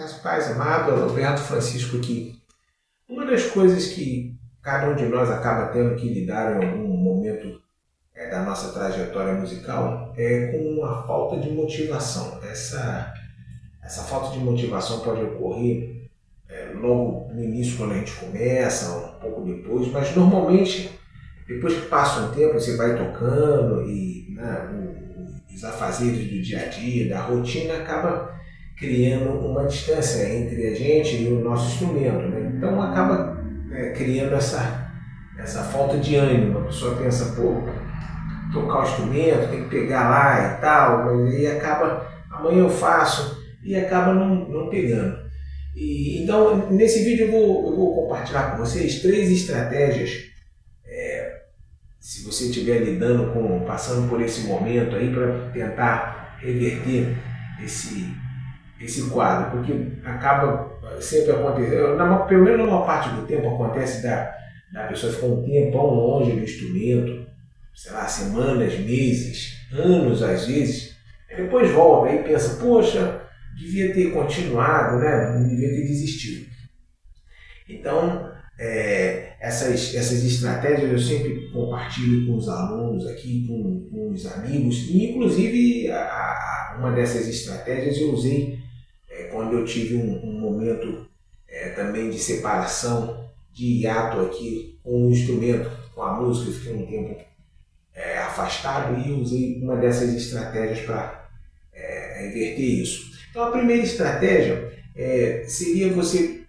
Graças, paz, amado, Roberto Francisco aqui. Uma das coisas que cada um de nós acaba tendo que lidar em algum momento da nossa trajetória musical é com a falta de motivação. Essa falta de motivação pode ocorrer logo no início, quando a gente começa, um pouco depois, mas normalmente, depois que passa um tempo, você vai tocando e os afazeres do dia a dia, da rotina, acaba criando uma distância entre a gente e o nosso instrumento, né? Então acaba criando essa falta de ânimo. A pessoa pensa, tocar o instrumento, tem que pegar lá e tal, mas aí acaba, amanhã eu faço, e acaba não pegando. Então, nesse vídeo eu vou compartilhar com vocês 3 estratégias, se você estiver passando por esse momento aí, para tentar reverter esse quadro, porque acaba sempre acontecendo, pelo menos na maior parte do tempo acontece da pessoa ficar um tempão longe do instrumento, sei lá, semanas, meses, anos às vezes, e depois volta e pensa, poxa, devia ter continuado, né? Não devia ter desistido. Então, essas estratégias eu sempre compartilho com os alunos aqui, com os amigos, e inclusive uma dessas estratégias eu usei quando eu tive um momento também de separação, de hiato aqui com o instrumento, com a música. Eu fiquei um tempo afastado e usei uma dessas estratégias para reverter isso. Então a primeira estratégia seria você,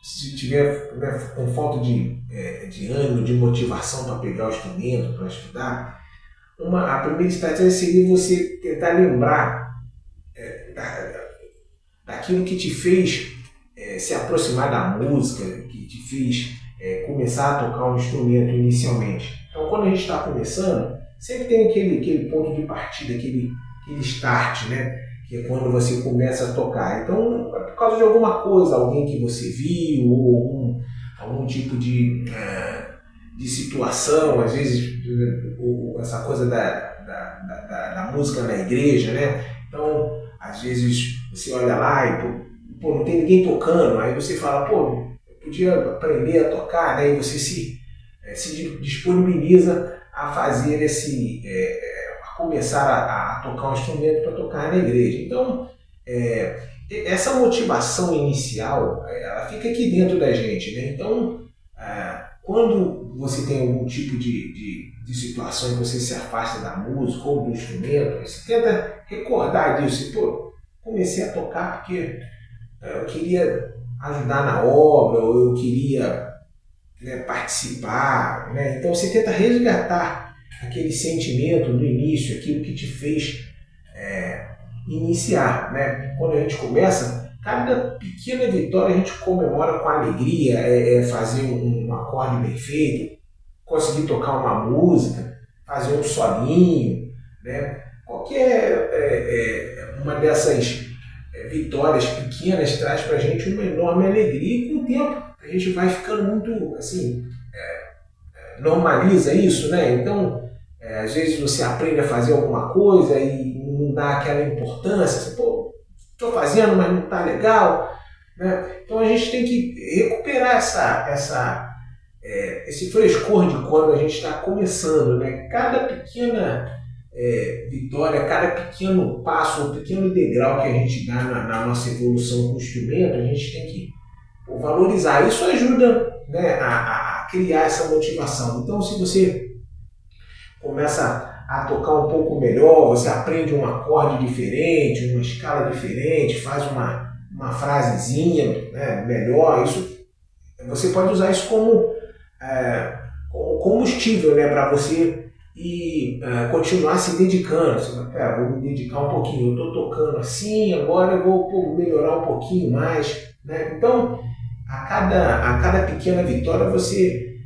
se tiver com falta de ânimo, de motivação para pegar o instrumento, para estudar, a primeira estratégia seria você tentar lembrar daquilo que te fez se aproximar da música, que te fez começar a tocar um instrumento inicialmente. Então, quando a gente está começando, sempre tem aquele ponto de partida, aquele start, né? Que é quando você começa a tocar. Então, é por causa de alguma coisa, alguém que você viu, ou algum tipo de situação, às vezes essa coisa da música na igreja, né? Então, às vezes você olha lá e não tem ninguém tocando, aí você fala, eu podia aprender a tocar, né? E você se disponibiliza a fazer a começar a tocar um instrumento para tocar na igreja. Então, essa motivação inicial, ela fica aqui dentro da gente, né? Então, quando você tem algum tipo de situação em que você se afasta da música ou do instrumento, você tenta recordar disso. Comecei a tocar porque eu queria ajudar na obra, ou eu queria participar, né? Então você tenta resgatar aquele sentimento do início, aquilo que te fez iniciar, né? Quando a gente começa, cada pequena vitória a gente comemora com alegria, fazer um acorde bem feito, conseguir tocar uma música, fazer um solinho, né? Qualquer uma dessas vitórias pequenas traz para a gente uma enorme alegria, e com o tempo a gente vai ficando muito assim, normaliza isso, né? Então, às vezes você aprende a fazer alguma coisa e não dá aquela importância, estou fazendo, mas não está legal, né? Então a gente tem que recuperar esse frescor de quando a gente está começando, né? Cada pequena vitória, cada pequeno passo, um pequeno degrau que a gente dá na nossa evolução com o instrumento, a gente tem que valorizar. Isso ajuda, né, a criar essa motivação. Então, se você começa a tocar um pouco melhor, você aprende um acorde diferente, uma escala diferente, faz uma frasezinha, né, melhor, você pode usar isso como combustível, né, para você continuar se dedicando. Você vai, vou me dedicar um pouquinho, eu estou tocando assim, agora eu vou melhorar um pouquinho mais, né? Então, a cada pequena vitória você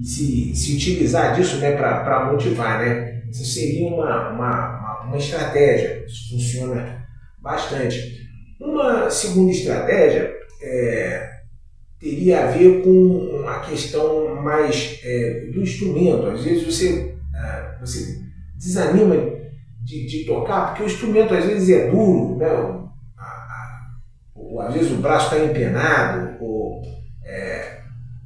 se utilizar disso, né, para motivar, né? Isso seria uma estratégia, isso funciona bastante. Uma segunda estratégia teria a ver com a questão mais do instrumento. Às vezes você desanima de tocar, porque o instrumento às vezes é duro, né? às vezes o braço está empenado, ou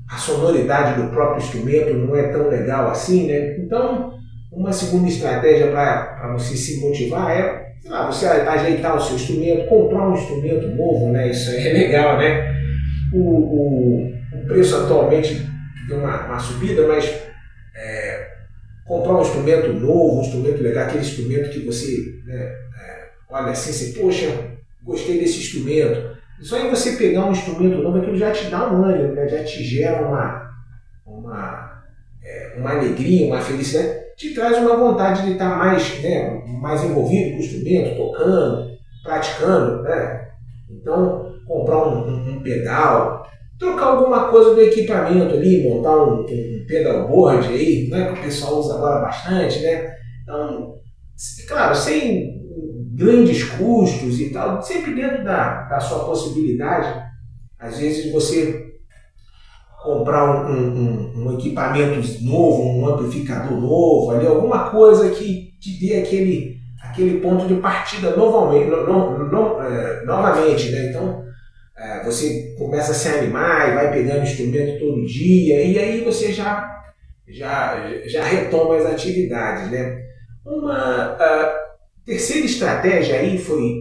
a sonoridade do próprio instrumento não é tão legal assim, né? Então, uma segunda estratégia para você se motivar é, sei lá, você ajeitar o seu instrumento, comprar um instrumento novo, né? Isso é legal, né? O preço atualmente deu uma subida, mas comprar um instrumento novo, um instrumento legal, aquele instrumento que você, né, olha assim, você, poxa, gostei desse instrumento. Só em você pegar um instrumento novo, aquilo já te dá um ânimo, né? Já te gera uma alegria, uma felicidade, te traz uma vontade de estar mais, né, mais envolvido com o instrumento, tocando, praticando, né? Então, comprar um pedal, trocar alguma coisa do equipamento ali, montar um pedalboard aí, né, que o pessoal usa agora bastante, né? Então, claro, sem grandes custos e tal, sempre dentro da sua possibilidade. Às vezes você comprar um equipamento novo, um amplificador novo, ali, alguma coisa que te dê aquele ponto de partida novamente, né? Então, você começa a se animar e vai pegando instrumento todo dia, e aí você já retoma as atividades, né? Uma terceira estratégia aí foi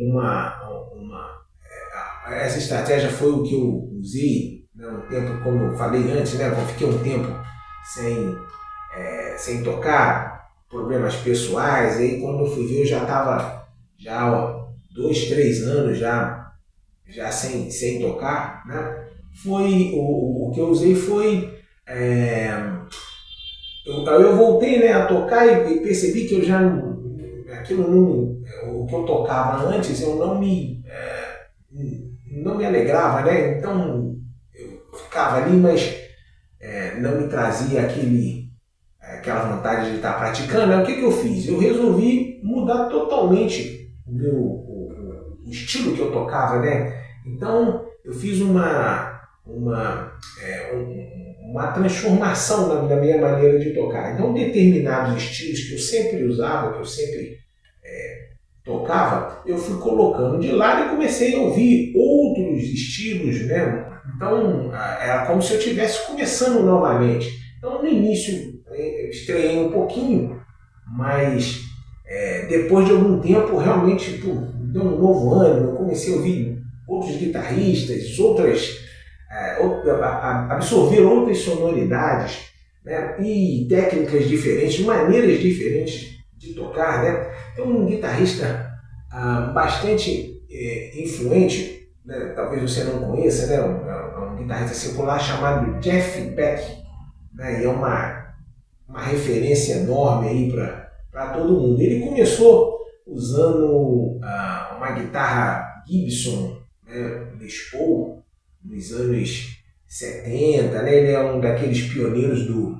essa estratégia foi o que eu usei, né, um tempo, como eu falei antes, né? Eu fiquei um tempo sem tocar, problemas pessoais, aí quando eu fui ver eu já estava já 2, 3 anos já sem tocar, né? Foi o que eu usei foi eu voltei, né, a tocar e percebi que eu já aquilo o que eu tocava antes eu não me alegrava, né? Então eu ficava ali, mas não me trazia aquela vontade de estar praticando. Aí, o que eu fiz? Eu resolvi mudar totalmente o estilo que eu tocava, né? Então eu fiz uma transformação na minha maneira de tocar. Então determinados estilos que eu sempre usava, que eu sempre tocava, eu fui colocando de lado e comecei a ouvir outros estilos, né? Então era como se eu estivesse começando novamente. Então no início eu estranhei um pouquinho, mas depois de algum tempo realmente deu um novo ânimo. Eu comecei a ouvir outros guitarristas, absorver outras sonoridades, né? E técnicas diferentes, maneiras diferentes de tocar, né? Tem um guitarrista bastante influente, né? Talvez você não conheça, né? Um guitarrista secular chamado Jeff Beck, né? E é uma referência enorme aí para todo mundo. Ele começou usando uma guitarra Gibson, né? Les Paul, nos anos 70, né? Ele é um daqueles pioneiros do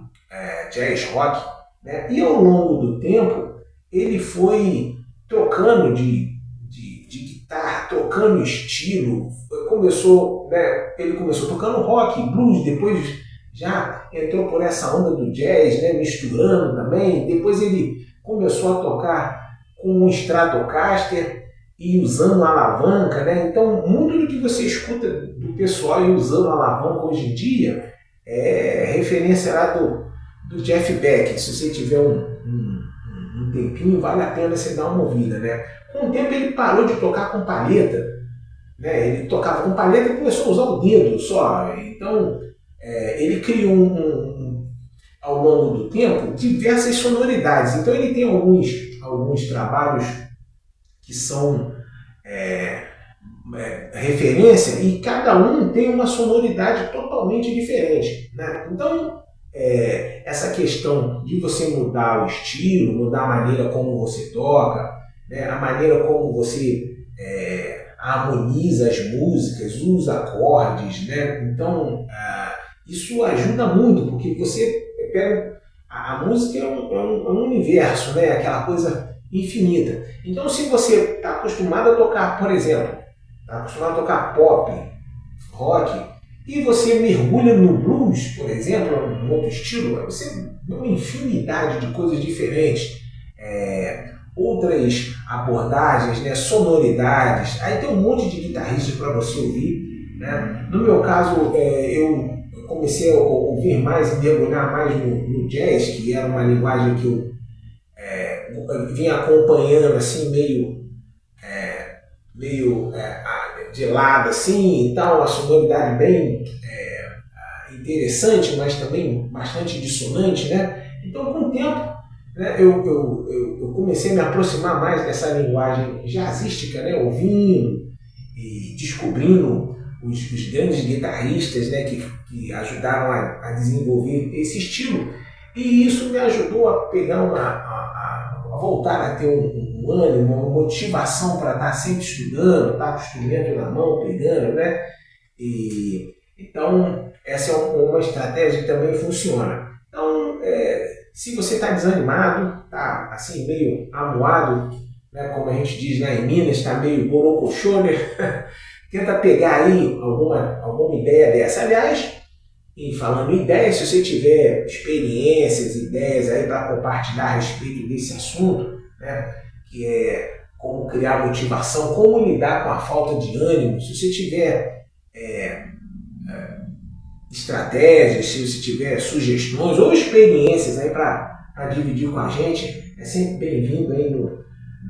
jazz rock, né? E ao longo do tempo ele foi trocando de guitarra, trocando estilo. Ele começou tocando rock, blues, depois já entrou por essa onda do jazz, né? Misturando também. Depois ele começou a tocar com um Stratocaster e usando alavanca, né? Então, muito do que você escuta do pessoal usando alavanca hoje em dia é referência lá do Jeff Beck. Se você tiver um tempinho, vale a pena você dar uma ouvida, né? Com o tempo ele parou de tocar com palheta, né? Ele tocava com palheta e começou a usar o dedo só. Então, ele criou ao longo do tempo diversas sonoridades. Então ele tem alguns trabalhos que são referência e cada um tem uma sonoridade totalmente diferente, né? Então essa questão de você mudar o estilo, mudar a maneira como você toca, né? A maneira como você harmoniza as músicas, usa acordes, né? Então isso ajuda muito, porque você pega a música é um universo, né? Aquela coisa infinita. Então, se você está acostumado a tocar, por exemplo, está acostumado a tocar pop, rock, e você mergulha no blues, por exemplo, um outro estilo, você vê uma infinidade de coisas diferentes. outras abordagens, né, sonoridades. Aí tem um monte de guitarristas para você ouvir, né? No meu caso, eu comecei a ouvir mais e mergulhar mais no jazz, que era uma linguagem que eu vinha acompanhando assim, meio de lado assim e tal, uma sonoridade bem interessante, mas também bastante dissonante, né? Então, com o tempo, né, eu comecei a me aproximar mais dessa linguagem jazzística, né? Ouvindo e descobrindo os grandes guitarristas, né, que ajudaram a desenvolver esse estilo. E isso me ajudou a pegar a voltar a ter um ânimo, uma motivação para estar sempre estudando, estar com o instrumento na mão, pegando, né? Então, essa é uma estratégia que também funciona. Então, se você está desanimado, está assim, meio amuado, né, como a gente diz lá em Minas, está meio borocochô, né? Tenta pegar aí alguma ideia dessa. Aliás, e falando em ideias, se você tiver experiências, ideias aí para compartilhar a respeito desse assunto, né, que é como criar motivação, como lidar com a falta de ânimo, se você tiver estratégias, se você tiver sugestões ou experiências aí para dividir com a gente, é sempre bem-vindo aí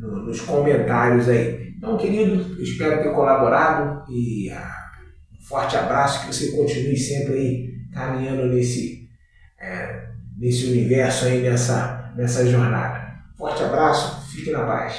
nos comentários aí. Então, querido, eu espero ter colaborado e um forte abraço, que você continue sempre aí caminhando nesse universo aí, nessa jornada. Forte abraço, fique na paz.